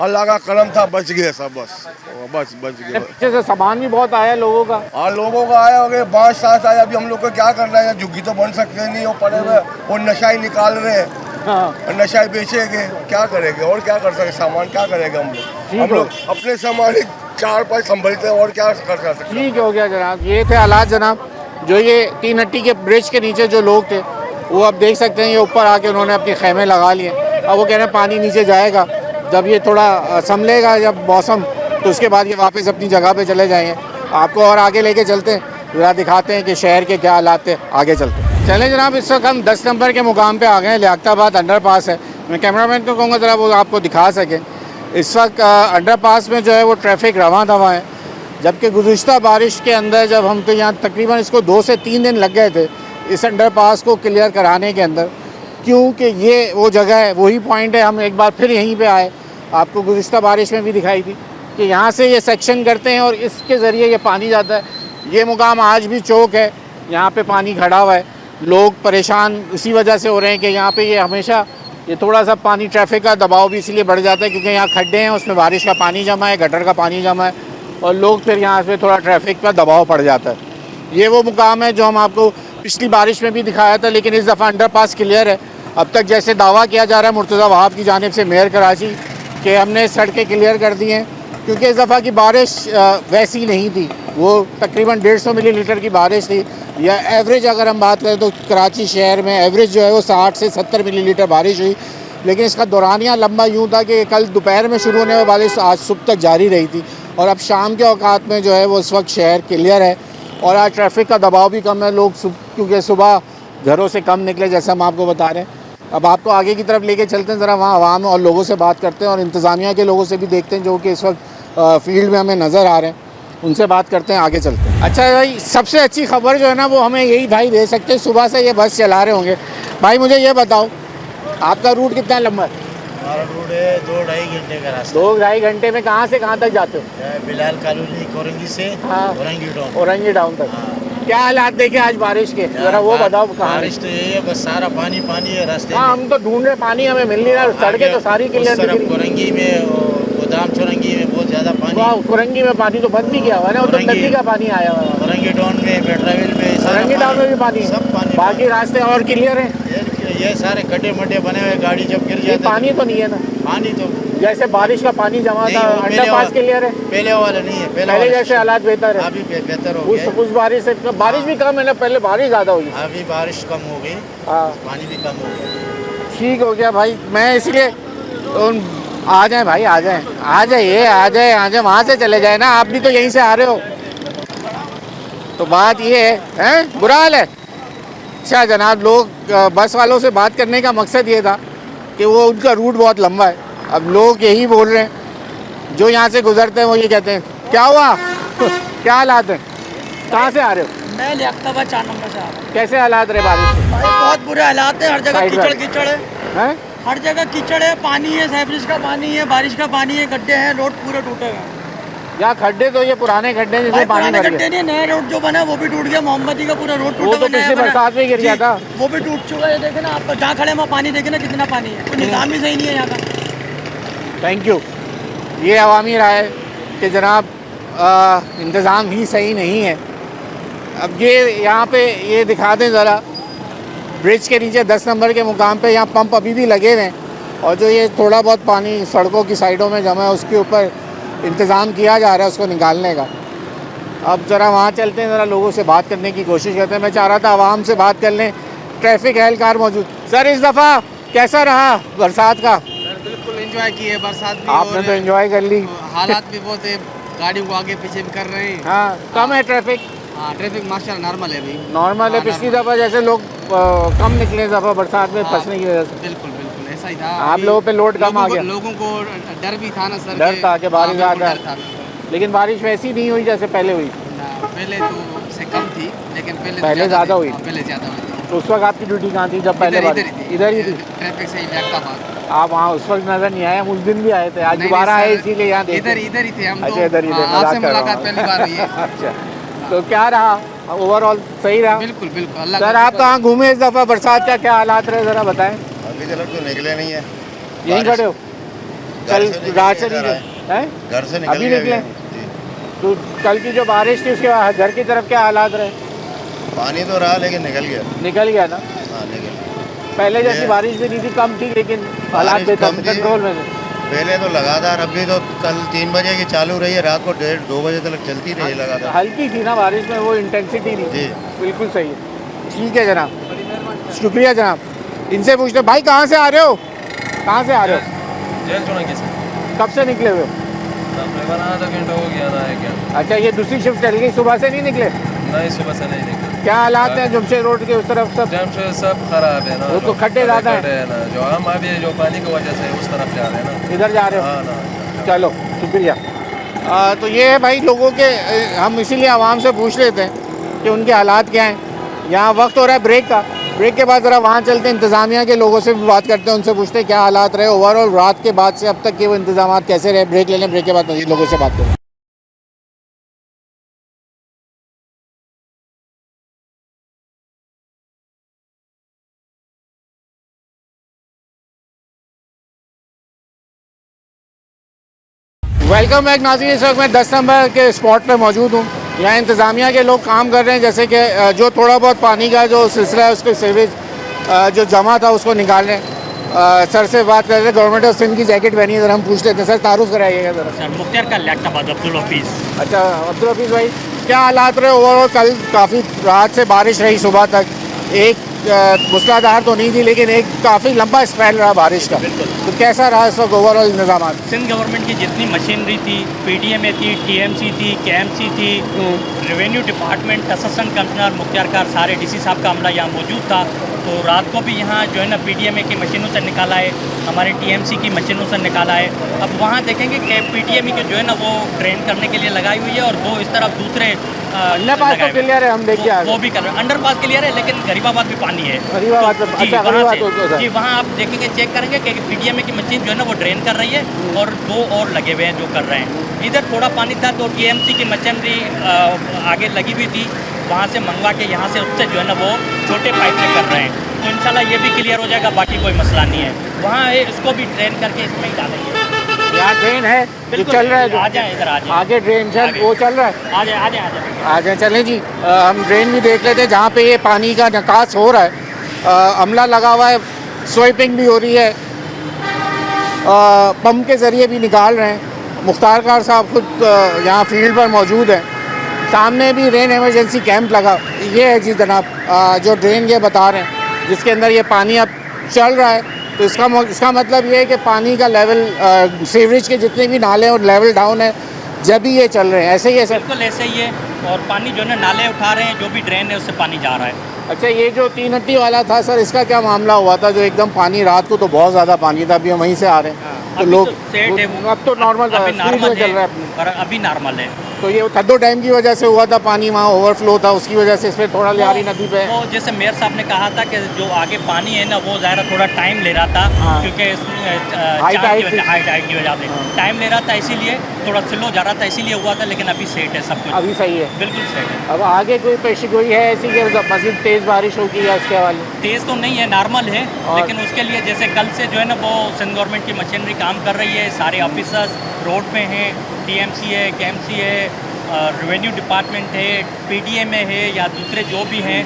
अल्लाह का करम था, बच गए सब। बस बच गए। पीछे से सामान भी बहुत आया लोगों का। हाँ, लोगों का आया हो गया, 5-7 आया। अभी हम लोग को क्या करना है, झुग्गी तो बन सकते नहीं, वो पड़े हुए और नशा ही निकाल रहे हैं। और नशा ही बेचेंगे, क्या करेंगे और क्या कर सकते? सामान क्या करेंगे हम लोग अपने सामान 4-5 संभलते हैं और क्या कर सकते? ठीक हो गया जनाब। ये थे हालात जनाब, जो ये तीन हट्टी के ब्रिज के नीचे जो लोग थे वो अब देख सकते हैं, ये ऊपर आके उन्होंने अपने खैमे लगा लिए। अब वो कह रहे हैं पानी नीचे जाएगा, जब ये थोड़ा संभलेगा जब मौसम, तो उसके बाद ये वापस अपनी जगह पे चले जाएंगे। आपको और आगे लेके चलते हैं, ज़रा दिखाते हैं कि शहर के क्या हालात थे। आगे चलते हैं। चलें जनाब, इस वक्त हम 10 नंबर के मुकाम पे आ गए हैं। लियाकताबाद अंडरपास है। मैं कैमरामैन को कहूँगा ज़रा वो आपको दिखा सकें। इस वक्त अंडरपास में जो है वो ट्रैफिक रवां दवा है, जबकि गुज़िश्ता बारिश के अंदर जब हम तो यहाँ तकरीबन इसको 2 से 3 दिन लग गए थे इस अंडरपास को क्लियर कराने के अंदर, क्योंकि ये वो जगह है, वही पॉइंट है। हम एक बार फिर यहीं पे आए, आपको गुज़िश्ता बारिश में भी दिखाई थी कि यहाँ से ये सेक्शन करते हैं और इसके ज़रिए ये पानी जाता है। ये मुकाम आज भी चौक है, यहाँ पे पानी खड़ा हुआ है। लोग परेशान इसी वजह से हो रहे हैं कि यहाँ पे ये हमेशा ये थोड़ा सा पानी, ट्रैफिक का दबाव भी इसलिए बढ़ जाता है क्योंकि यहाँ खड्डे हैं, उसमें बारिश का पानी जमा है, गटर का पानी जमा है, और लोग फिर यहाँ पे थोड़ा ट्रैफिक का दबाव पड़ जाता है। ये वो मुकाम है जो हम आपको पिछली बारिश में भी दिखाया था, लेकिन इस दफ़ा अंडरपास क्लियर है। अब तक जैसे दावा किया जा रहा है मुर्तज़ा वहाब की जानिब से, मेयर कराची, कि हमने सड़कें क्लियर कर दी हैं, क्योंकि इस दफ़ा की बारिश वैसी नहीं थी। वो तकरीबन 150 मिलीलीटर की बारिश थी, या एवरेज अगर हम बात करें तो कराची शहर में एवरेज जो है वो 60 से 70 मिलीलीटर बारिश हुई। लेकिन इसका दौरानिया लंबा यूँ था कि कल दोपहर में शुरू होने वाली बारिश आज सुबह तक जारी रही थी, और अब शाम के औकात में जो है वो इस वक्त शहर क्लियर है और आज ट्रैफिक का दबाव भी कम है। लोग क्योंकि सुबह घरों से कम निकले, जैसा हम आपको बता रहे हैं। अब आपको आगे की तरफ लेके चलते हैं, ज़रा वहाँ आवाम और लोगों से बात करते हैं और इंतज़ामिया के लोगों से भी देखते हैं जो कि इस वक्त फील्ड में हमें नज़र आ रहे हैं, उनसे बात करते हैं, आगे चलते हैं। अच्छा भाई, सबसे अच्छी खबर जो है ना वो हमें यही भाई दे सकते हैं, सुबह से ये बस चला रहे होंगे। भाई मुझे ये बताओ, आपका रूट कितना लंबा है? हमारा रूट है 2-2.5 घंटे का रास्ता। 2-2.5 घंटे में कहाँ से कहाँ तक जाते हो? बिलाल कॉलोनी कोरंगी से औरंगी टाउन तक। क्या हालात देखे आज बारिश के, जरा वो बताओ। बारिश तो यही है, बस सारा पानी पानी है रास्ते। हाँ, हम तो ढूंढ रहे पानी, हमें मिल नहीं रहा। सड़कें तो सारी क्लियर। कोरंगी में, गोदाम चौरंगी में बहुत ज्यादा पानी। कोरंगी में पानी तो बंद भी किया हुआ है ना, तो नदी का पानी आया हुआ है। कोरंगी टाउन में, बेटराविल में, कोरंगी टाउन में भी पानी, सब पानी। बाकी रास्ते और क्लियर है। ये सारे गड्ढे मड्ढे बने हुए, गाड़ी जब गिर जाती है। पानी तो नहीं है ना? पानी तो जैसे बारिश का पानी जमा था, अंडरपास क्लियर है। पहले वाला नहीं है, पहले जैसे हालात बेहतर है। अभी बेहतर हो गया। उस बारिश से बारिश भी कम है ना, पहले बारिश ज़्यादा हुई। अभी बारिश कम हो गई, पानी भी कम हो गया। ठीक हो गया भाई। मैं इसलिए आ जाए भाई, आ जाए, आ जाइए, आ जाए, आ जाए, वहाँ से चले जाए ना, आप भी तो यहीं से आ रहे हो। तो बात ये है, बुरा हाल है। अच्छा जनाब, लोग बस वालों से बात करने का मकसद ये था कि वो उनका रूट बहुत लंबा है। अब लोग यही बोल रहे हैं, जो यहाँ से गुजरते हैं वो ये कहते हैं, क्या हुआ क्या हालात हैं, कहाँ से आ रहे हो? मैं लियाकताबाद 4 नंबर से आ रहा हूँ। कैसे हालात रहे बारिश के? भाई बहुत बुरे हालात हैं, हर जगह साइड कीचड़ में। कीचड़ है, हैं? हर जगह कीचड़ है, पानी है, साइब्रिज का पानी है, बारिश का पानी है, गड्ढे हैं, रोड पूरे टूटे हुए हैं। यहाँ खड्डे तो ये पुराने खड्डे हैं जिसमें पानी पुराने भर गड्ढे गया। नहीं, नया रोड जो बना है वो भी टूट गया, मोमबत्ती का पूरा रोड वो टूटा तो हुआ, नया पिछली बना है। बरसात में गिर गया जी, था। वो भी टूट चुका है, देखे ना आप जहाँ खड़े हैं वहाँ पानी, देखे ना कितना पानी है, कोई निजाम ही सही नहीं है यहाँ का। Thank you. ये अवामी राय है कि जनाब इंतज़ाम ही सही नहीं है। अब ये यहाँ पे ये दिखा दें ज़रा, ब्रिज के नीचे 10 नंबर के मुकाम पे यहाँ पंप अभी भी लगे हुए हैं, और जो ये थोड़ा बहुत पानी सड़कों की साइडों में जमा है उसके ऊपर इंतज़ाम किया जा रहा है उसको निकालने का। अब ज़रा वहाँ चलते हैं, ज़रा लोगों से बात करने की कोशिश करते हैं। मैं चाह रहा था आवाम से बात कर लें, ट्रैफिक एहलकार मौजूद। सर इस दफ़ा कैसा रहा बरसात का? बिल्कुल एंजॉय किए, बरसात भी आपने तो एंजॉय कर ली। हालात भी बहुत है, गाड़ियों को आगे पीछे भी कर रहे हैं। हाँ, कम है ट्रैफिक? हाँ, ट्रैफिक माशाल्लाह नॉर्मल है अभी। नॉर्मल है। पिछली दफ़ा जैसे लोग कम निकले इस दफ़ा बरसात में फंसने की वजह से। बिल्कुल बिल्कुल ऐसा ही था। आप लोगों पे लोड कम आ गया? लोगों को डर भी था ना सर, डर था कि बारिश आ डर था। जाए, लेकिन बारिश वैसी नहीं हुई जैसे पहले हुई। पहले तो से कम थी, लेकिन पहले ज़्यादा हुई। पहले ज़्यादा हुई। तो उस वक्त आपकी ड्यूटी कहाँ थी जब पहले बारिश? इधर ही थी। ट्रैफिक से ही लियाकताबाद। आप वहाँ उस वक्त नज़र नहीं आए, हम उस दिन भी आए थे, आज दोबारा आए इसीलिए यहाँ देखे। इधर ही थे हम। अच्छा इधर ही थे, आपसे मजाक कर रहा मुलाकात पहली बार हुई है। हूँ। अच्छा, तो क्या रहा ओवरऑल? सही रहा? बिल्कुल बिल्कुल। अल्लाह सर आप कहाँ घूमे इस दफ़ा बरसात का क्या हालात रहे ज़रा बताएं। अभी तक तो निकले नहीं है, यहीं खड़े हो? कल रात से नहीं हैं? घर से अभी निकले? तो कल की जो बारिश थी उसके बाद घर की तरफ क्या हालात रहे? पानी तो रहा लेकिन निकल गया। निकल गया ना? हाँ निकल गया। पहले जैसी बारिश भी नहीं थी, कम थी, लेकिन हालात बेहतर कंट्रोल में थे। पहले तो लगातार, अभी तो कल 3 बजे की चालू रही है, रात को 1:30-2 बजे तक चलती रही लगातार। हल्की थी ना बारिश में, वो इंटेंसिटी नहीं थी। बिल्कुल सही है। ठीक है जनाब, शुक्रिया जनाब। इनसे पूछते भाई कहाँ से आ रहे हो? कहाँ से आ रहे हो? जेल चुनांगी से। कब से निकले हुए हो? तकरीबन आधा घंटा हो गया ना है क्या? अच्छा, ये दूसरी शिफ्ट चल गई, सुबह से नहीं निकले? नहीं, सुबह से नहीं निकले। क्या हालात हैं जमशेद रोड के उस तरफ? सब खराब है ना, वो तो खड्डे ज़्यादा हैं ना, जो हम अभी जो पानी की वजह से उस तरफ जा रहे हैं ना, इधर जा रहे हो? हाँ ना। चलो शुक्रिया। तो ये है भाई लोगों के, हम इसीलिए आवाम से पूछ लेते हैं कि उनके हालात क्या हैं। यहाँ वक्त हो रहा है ब्रेक का, ब्रेक के बाद ज़रा वहाँ चलते हैं, इंतज़ामिया के लोगों से भी बात करते हैं, उनसे पूछते हैं क्या हालात रहे ओवरऑल रात के बाद से अब तक के, वो इंतज़ाम कैसे रहे। ब्रेक ले लें, ब्रेक के बाद मज़ीद लोगों से बात करें। वेलकम बैक नाज़रीन। इस वक्त मैं 10 नंबर के स्पॉट पे मौजूद हूँ। यहाँ इंतज़ामिया के लोग काम कर रहे हैं, जैसे कि जो थोड़ा बहुत पानी का जो सिलसिला है उसके सीवेज जो जमा था उसको निकाल रहे हैं। सर से बात कर रहे हैं, गवर्नमेंट ऑफ सिंध की जैकेट पहनी है, ज़रा हम पूछ लेते हैं। सर तारुफ कराइएगा ज़रा। सर मुख्तार का लियाकताबाद अब्दुल हफीज़। अच्छा अब्दुल हफीज़ भाई, क्या हालात रहे ओवरऑल? कल काफ़ी रात से बारिश रही सुबह तक, एक मूसलाधार तो नहीं थी लेकिन एक काफ़ी लंबा स्पेल रहा बारिश का, तो कैसा रहा इस वक्त ओवरऑल इंतजाम? सिंध गवर्नमेंट की जितनी मशीनरी थी, पीडीएमए थी, टीएमसी थी, केएमसी थी, revenue department, assistant commissioner Mukhtar, सारे डीसी साहब का अमला यहाँ मौजूद था। तो रात को भी यहाँ जो है ना पीडीएमए की मशीनों से निकाला है, हमारे टीएमसी की मशीनों से निकाला है। अब वहाँ देखेंगे कि पीडीएमए के जो है ना वो ड्रेन करने के लिए लगाई हुई है, और दो इस तरफ दूसरे अंडरपास तो क्लियर है, हम देखिए वो भी कर रहे हैं। अंडरपास क्लियर है, लेकिन गरीबाबाद भी पानी है। गरीबाबाद तो, अच्छा, गरीबाबाद जी वहाँ आप देखेंगे, चेक करेंगे कि पीडीएमए की मशीन जो है ना वो ड्रेन कर रही है, और दो और लगे हुए हैं जो कर रहे हैं। इधर थोड़ा पानी था तो टीएमसी की मशीनरी आगे लगी हुई थी, वहाँ से मंगवा के यहाँ से उससे जो है ना वो छोटे पाइप से कर रहे हैं। तो इंशाल्लाह ये भी क्लियर हो जाएगा, बाकी कोई मसला नहीं है। वहाँ है, इसको भी ड्रेन करके इसमें ही डालेंगे। यहाँ ड्रेन है जो चल रहा है, आ जाए इधर, आ जाए आगे ड्रेन चल वो चल रहा है, आ जाए आ जाए आ जाए आ जाए। चलें जी, हम ड्रेन भी देख लेते हैं जहाँ पे ये पानी का निकास हो रहा है। अमला लगा हुआ है, स्वीपिंग भी हो रही है, पंप के ज़रिए भी निकाल रहे हैं। मुख्तार कार साहब खुद यहाँ फील्ड पर मौजूद हैं। सामने भी रेन एमरजेंसी कैंप लगा, ये है जी जनाब जो ड्रेन ये बता रहे हैं, जिसके अंदर ये पानी अब चल रहा है। तो इसका मतलब ये है कि पानी का लेवल सीवरेज के जितने भी नाले और लेवल डाउन है जब भी ये चल रहे हैं, ऐसे ही है सर? बिल्कुल ऐसे ही है, और पानी जो है ना नाले उठा रहे हैं, जो भी ड्रेन है उससे पानी जा रहा है। अच्छा, ये जो 3 हट्टी वाला था सर, इसका क्या मामला हुआ था? जो एकदम पानी रात को तो बहुत ज़्यादा पानी था, अभी हम वहीं से आ रहे हैं तो अभी लोग तो सेट है वो, अब तो नॉर्मल अभी नॉर्मल चल रहा है अपनी। और अभी नॉर्मल है। तो ये थड्डो डैम की वजह से हुआ था, पानी वहाँ ओवरफ्लो था, उसकी वजह से इसमें थोड़ा लियारी नदी पे वो जैसे मेयर साहब ने कहा था कि जो आगे पानी है ना वो ज़्यादा थोड़ा टाइम ले रहा था, क्योंकि हाइट हाइट की वजह से टाइम ले रहा था, इसीलिए थोड़ा स्लो जा रहा था, इसीलिए हुआ था। लेकिन अभी सेट है सब कुछ, अभी सही है, बिल्कुल सेट है। अब आगे कोई पेशगोई है ऐसी कि मज़ीद तेज़ बारिश होगी या इसके हवाले? तेज़ तो नहीं है, नॉर्मल है, लेकिन उसके लिए जैसे कल से जो है ना वो सिंध गवर्नमेंट की मशीनरी काम कर रही है, सारे ऑफिसर्स रोड पे हैं, TMC है, KMC है, रेवेन्यू डिपार्टमेंट है, PDMA है या दूसरे जो भी हैं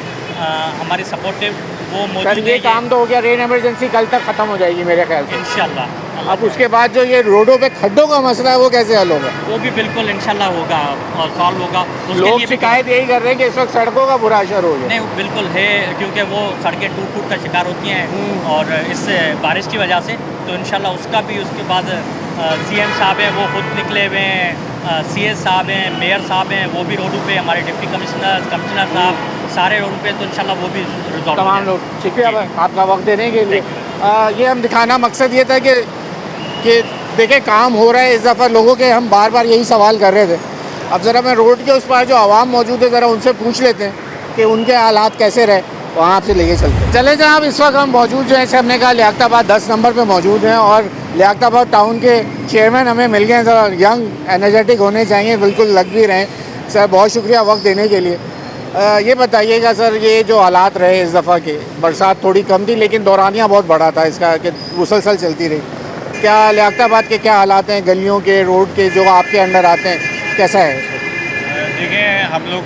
हमारे सपोर्टिव वो सर मौजूद ये है। काम तो हो गया, रेन इमरजेंसी कल तक ख़त्म हो जाएगी मेरे ख्याल से इंशाल्लाह। अब उसके बाद जो ये रोडों पे खड्डों का मसला है वो कैसे हल होगा? वो भी बिल्कुल इंशाल्लाह होगा और सॉल्व होगा। उसके लोग लिए भी शिकायत यही कर रहे हैं कि इस वक्त सड़कों का बुरा असर हो गया। नहीं, बिल्कुल है, क्योंकि वो सड़कें टूट का शिकार होती हैं और इस बारिश की वजह से, तो इंशाल्लाह उसका भी उसके बाद CM साहब हैं वो खुद निकले हुए हैं, CS साहब हैं, मेयर साहब हैं, वो भी रोडों पे, हमारे डिप्टी कमिश्नर साहब सारे रोडों पे, तो इंशाल्लाह वो भी रिजॉल्व तमाम लोग। शुक्रिया आपका वक्त देने के लिए। ये हम दिखाना मकसद ये था कि देखें काम हो रहा है। इस दफ़ा लोगों के हम बार बार यही सवाल कर रहे थे। अब ज़रा मैं रोड के उस पार जो आवाम मौजूद है ज़रा उनसे पूछ लेते हैं कि उनके हालात कैसे रहे, वहाँ आपसे लेके चलते हैं। चले जनाब, इस वक्त हम मौजूद जो है से हमने कहा लियाकताबाद 10 नंबर पे मौजूद हैं और लियाकताबाद टाउन के चेयरमैन हमें मिल गए हैं। ज़रा यंग एनर्जेटिक होने चाहिए, बिल्कुल लग भी रहे हैं। सर बहुत शुक्रिया वक्त देने के लिए। ये बताइएगा सर, ये जो हालात रहे इस दफ़ा के, बरसात थोड़ी कम थी लेकिन दौरानिया बहुत बड़ा था इसका कि मुसलसल चलती रही, क्या लियाकताबाद के क्या हालात हैं, गलियों के, रोड के जो आपके अंडर आते हैं, कैसा है? देखिए हम लोग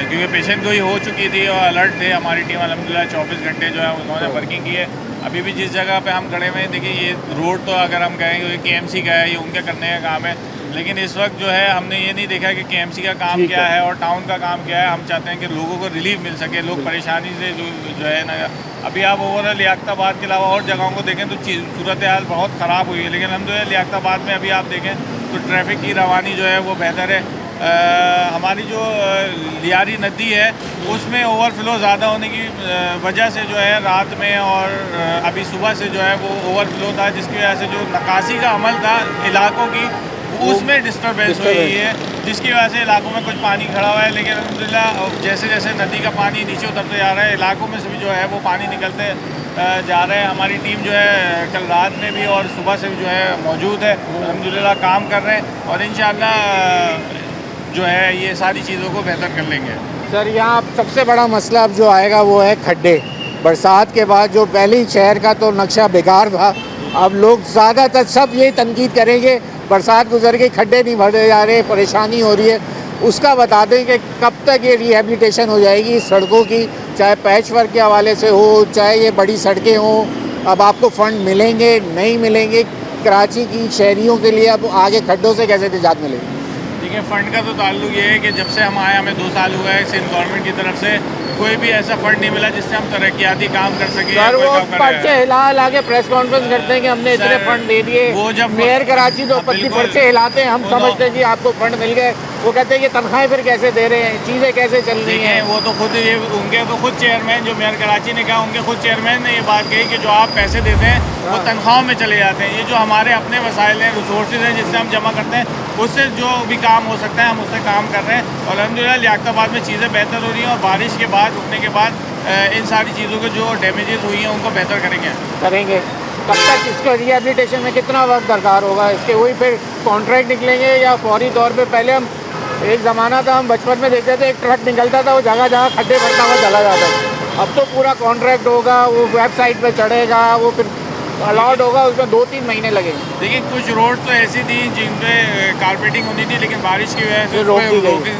क्योंकि पेशेंट गोई हो चुकी थी और अलर्ट थे, हमारी टीम अल्हम्दुलिल्लाह 24 घंटे जो है उन्होंने वर्किंग की है। अभी भी जिस जगह पे हम खड़े हुए हैं, देखिए ये रोड तो अगर हम कहेंगे KMC का है, ये उनके करने का काम है, लेकिन इस वक्त जो है हमने ये नहीं देखा कि KMC का काम क्या है और टाउन का काम क्या है। हम चाहते हैं कि लोगों को रिलीफ मिल सके, लोग परेशानी से जो है ना। अभी आप ओवरऑल लियाकताबाद के अलावा और जगहों को देखें तो सूरत हाल बहुत ख़राब हुई है, लेकिन हम जो है लियाकताबाद में अभी आप देखें तो ट्रैफिक की रवानी जो है वो बेहतर है। हमारी जो लियारी नदी है उसमें ओवरफ्लो ज़्यादा होने की वजह से जो है रात में और अभी सुबह से जो है वो ओवरफ्लो था, जिसकी वजह से जो नकासी का अमल था इलाकों की उसमें डिस्टर्बेंस हुई है, जिसकी वजह से इलाकों में कुछ पानी खड़ा हुआ है। लेकिन अल्हम्दुलिल्लाह जैसे जैसे नदी का पानी नीचे उतरते जा रहा है, इलाकों में से भी जो है वो पानी निकलते जा रहे हैं। हमारी टीम जो है कल रात में भी और सुबह से भी जो है मौजूद है, अल्हम्दुलिल्लाह काम कर रहे हैं और इंशाअल्लाह जो है ये सारी चीज़ों को बेहतर कर लेंगे। सर यहाँ सबसे बड़ा मसला अब जो आएगा वो है खड्डे। बरसात के बाद जो पहले शहर का तो नक्शा बेकार था, अब लोग ज़्यादातर सब ये तनकीद करेंगे बरसात गुजर गई, खड्डे नहीं भरे जा रहे, परेशानी हो रही है। उसका बता दें कि कब तक ये रिहेबिलिटेशन हो जाएगी सड़कों की, चाहे पैच वर्क के हवाले से हो, चाहे ये बड़ी सड़कें हों। अब आपको फ़ंड मिलेंगे नहीं मिलेंगे, कराची की शहरियों के लिए अब आगे खड्डों से कैसे निजात मिलेगी? देखिए फ़ंड का तो ताल्लुक ये है कि जब से हम आए हमें 2 साल हुआ है, सिंध गवर्नमेंट की तरफ से कोई भी ऐसा फंड नहीं मिला जिससे हम तरक्याती काम कर सकें। सर वो पर्चे हिला के प्रेस कॉन्फ्रेंस करते हैं कि हमने इतने फंड दे दिए, वो जब मेयर कराची तो पत्ती पर्चे हिलाते हैं, हम समझते हैं कि आपको फंड मिल गए, वो कहते हैं कि तनख्वाहें फिर कैसे दे रहे हैं, चीज़ें कैसे चल रही हैं। वो तो खुद ये उनके तो खुद चेयरमैन जो मेयर कराची ने कहा, उनके खुद चेयरमैन ने ये बात कही कि जो आप पैसे देते हैं वो तनख्वाहों में चले जाते हैं। ये जो हमारे अपने वसाइल हैं, रिसोर्सेज हैं जिससे हम जमा करते हैं, उससे जो भी काम हो सकता है हम उससे काम कर रहे हैं और अल्हम्दुलिल्लाह लियाकताबाद में चीज़ें बेहतर हो रही हैं और बारिश के बाद रुकने के बाद इन सारी चीज़ों के जो डैमेजेस हुई हैं उनको बेहतर करेंगे। कब तक इसको रिहेबिलिटेशन में कितना वक्त दरकार होगा इसके? वही फिर कॉन्ट्रैक्ट निकलेंगे या फौरी तौर पे? पहले हम एक ज़माना था, हम बचपन में देखते थे, एक ट्रक निकलता था, वो जगह जगह खड्डे भरता हुआ चला जाता था। अब तो पूरा कॉन्ट्रैक्ट होगा, वो वेबसाइट पे चढ़ेगा, वो फिर अलॉट होगा, उसमें 2-3 महीने लगेंगे। देखिए कुछ रोड तो ऐसी थी जिन पे कारपेटिंग होनी थी, लेकिन बारिश की वजह से रोक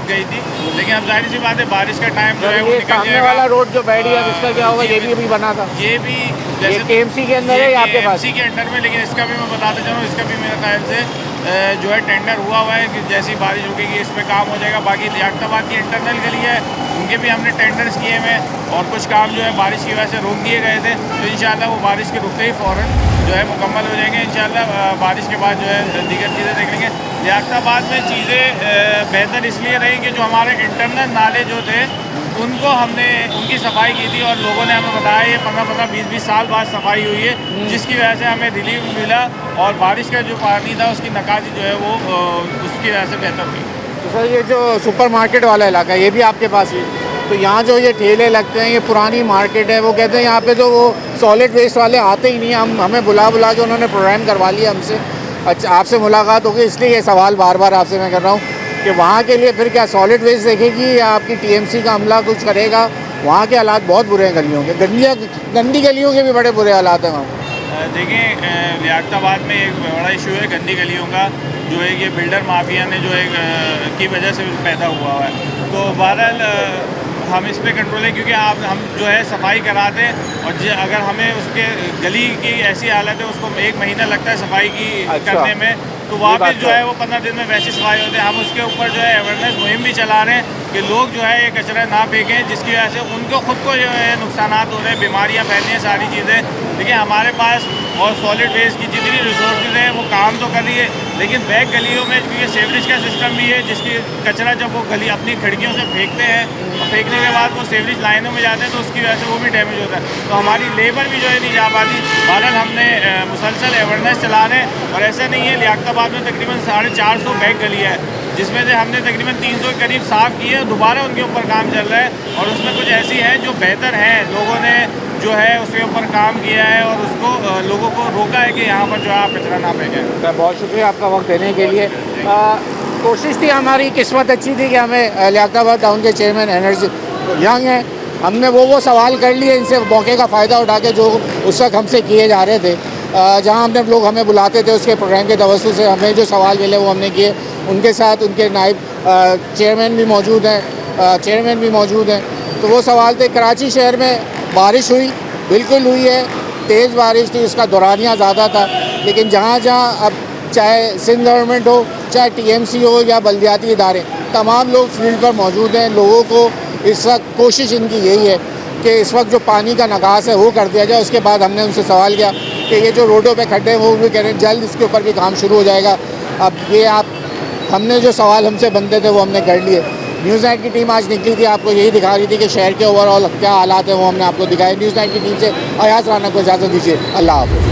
गई थी। लेकिन अब जाहिर सी बात है बारिश का टाइम जो है वो निकल सामने वाला रोड जो बैठ गया इसका क्या होगा? ये भी अभी बना था, ये भी जैसे KMC के अंदर है आपके पास? KMC के अंडर में, लेकिन इसका भी मैं बताते चलूँ, इसका भी मेरे ख्याल से जो है टेंडर हुआ है कि जैसी बारिश होगी इस पे काम हो जाएगा। बाकी लियाकताबाद की इंटरनल गली है, उनके भी हमने टेंडर्स किए हुए और कुछ काम जो है बारिश की वजह से रोक दिए गए थे। तो इंशाल्लाह वो बारिश के रुकते ही फ़ौरन जो है मुकम्मल हो जाएंगे। इंशाल्लाह बारिश के बाद जो है दीगर चीज़ें देख लेंगे। लियाकताबाद में चीज़ें बेहतर इसलिए रही कि जो हमारे इंटरनल नाले जो थे उनको हमने उनकी सफाई की थी और लोगों ने हमें बताया ये 15-15, 20-20 साल बाद सफाई हुई है, जिसकी वजह से हमें रिलीफ मिला और बारिश का जो पानी था उसकी निकासी जो है वो उसकी वजह से बेहतर हुई। तो सर ये जो सुपरमार्केट वाला इलाका है ये भी आपके पास ही, तो यहाँ जो ये ठेले लगते हैं ये पुरानी मार्केट है, वो कहते हैं यहाँ पे तो वो सॉलिड वेस्ट वाले आते ही नहीं। हमें बुला के उन्होंने प्रोग्राम करवा लिया हमसे। अच्छा, आपसे मुलाकात होगी इसलिए ये सवाल बार बार आपसे मैं कर रहा हूँ कि वहाँ के लिए फिर क्या सॉलिड वेस्ट देखेगी या आपकी टीएमसी का अमला कुछ करेगा? वहाँ के हालात बहुत बुरे हैं गलियों के, गंदी गलियों के भी बड़े बुरे हालात हैं वहाँ। देखिए लियाकताबाद में एक बड़ा इशू है गंदी गलियों का, जो है ये बिल्डर माफिया ने जो है की वजह से पैदा हुआ है। तो बहरहाल हम इस पे कंट्रोल है क्योंकि हम जो है सफाई कराते हैं और अगर हमें उसके गली की ऐसी हालत है उसको 1 महीना लगता है सफाई की करने में, तो वापस जो है वो 15 दिन में वैसी सफाई होती है। हम उसके ऊपर जो है अवेयरनेस मुहिम भी चला रहे हैं कि लोग जो है ये कचरा ना फेंकें, जिसकी वजह से उनको खुद को जो है नुकसान हो रहे हैं, बीमारियाँ फैल रही हैं, सारी चीज़ें। देखिए हमारे पास और सॉलिड वेस्ट की जितनी रिसोर्सेज हैं वो काम तो कर रही है, लेकिन बैक गलियों में क्योंकि सीवरेज का सिस्टम भी है, जिसकी कचरा जब वो गली अपनी खिड़कियों से फेंकते हैं और फेंकने के बाद वो सीवरेज लाइनों में जाते हैं तो उसकी वजह से वो भी डैमेज होता है। तो हमारी लेबर भी जो है नहीं जा पाती। बहरहाल हमने मुसलसल अवेयरनेस चला रहे हैं और ऐसा नहीं है, लियाकताबाद में तकरीबन 450 बैक गली है जिसमें से हमने तकरीबन 300 के करीब साफ़ किए और दोबारा उनके ऊपर काम चल रहा है और उसमें कुछ ऐसी है जो बेहतर हैं, लोगों ने जो है उसके ऊपर काम किया है और उसको लोगों को रोका है कि यहाँ पर जो है आप कचरा ना फेंकें। बहुत शुक्रिया आपका वक्त देने के लिए। कोशिश थी, हमारी किस्मत अच्छी थी कि हमें लियाकताबाद टाउन के चेयरमैन एनर्जी यंग हैं, हमने वो सवाल कर लिए इनसे मौके का फ़ायदा उठा के जो उस वक्त हमसे किए जा रहे थे। जहाँ हमने लोग हमें बुलाते थे उसके प्रोग्राम के तवज्जो से हमें जो सवाल मिले वो हमने किए। उनके साथ उनके नायब चेयरमैन भी मौजूद हैं, तो वो सवाल थे। कराची शहर में बारिश हुई, बिल्कुल हुई है, तेज़ बारिश थी, उसका दौरानिया ज़्यादा था, लेकिन जहाँ अब चाहे सिंध गवर्नमेंट हो, चाहे टीएमसी हो या बल्दियाती इदारे, तमाम लोग फील्ड पर मौजूद हैं। लोगों को इस वक्त कोशिश इनकी यही है कि इस वक्त जो पानी का निकास है वो कर दिया जाए। उसके बाद हमने उनसे सवाल किया कि ये जो रोडों पे खड्डे हैं वो भी कह रहे हैं जल्द इसके ऊपर भी काम शुरू हो जाएगा। अब ये हमने जो सवाल हमसे बनते थे वो हमने कर लिए। न्यूज़ नाइट की टीम आज निकली थी, आपको यही दिखा रही थी कि शहर के ओवरऑल क्या हालात हैं वो हमने आपको दिखाए। न्यूज़ नाइट की टीम से अयाज राना को इजाज़त दीजिए। अल्लाह हाफ़िज़।